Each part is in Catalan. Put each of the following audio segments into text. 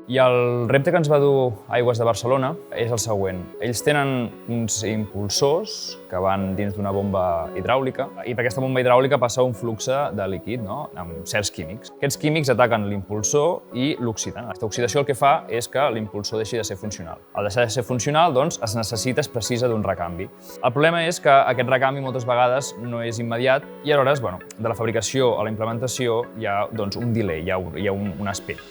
I el repte que ens va dur Aigües de Barcelona és el següent. Ells tenen uns impulsors que van dins d'una bomba hidràulica i per aquesta bomba hidràulica passa un flux de líquid, amb certs químics. Aquests químics ataquen l'impulsor i l'oxiden. Aquesta oxidació el que fa és que l'impulsor deixi de ser funcional. Al deixar de ser funcional, doncs, es precisa d'un recanvi. El problema és que aquest recanvi moltes vegades no és immediat i aleshores, de la fabricació a la implementació hi ha un delay, hi ha un espera.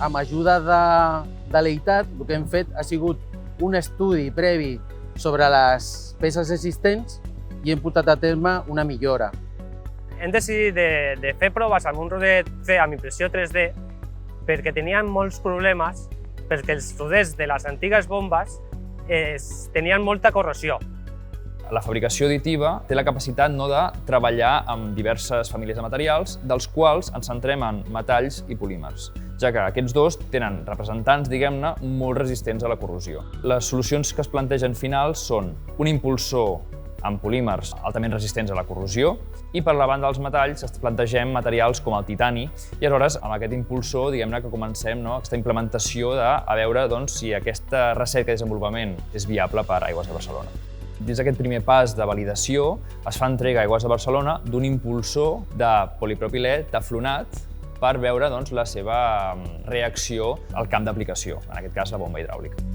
Amb ajuda de l'EITAT, el que hem fet ha sigut un estudi previ sobre les peces existents i hem portat a terme una millora. Hem decidit de fer proves amb un rodet C amb impressió 3D perquè teníem molts problemes perquè els rodets de les antigues bombes tenien molta corrosió. La fabricació additiva té la capacitat de treballar amb diverses famílies de materials, dels quals ens centrem en metalls i polímers, ja que aquests dos tenen representants, diguem-ne, molt resistents a la corrosió. Les solucions que es plantegen finals són un impulsor amb polímers altament resistents a la corrosió i per la banda dels metalls plantegem materials com el titani i aleshores amb aquest impulsor diguem-ne que comencem aquesta implementació de veure si aquesta recerca i desenvolupament és viable per Aigües de Barcelona. Dins d'aquest primer pas de validació es fa entrega a Aigües de Barcelona d'un impulsor de polipropilè teflonat per veure la seva reacció al camp d'aplicació, en aquest cas la bomba hidràulica.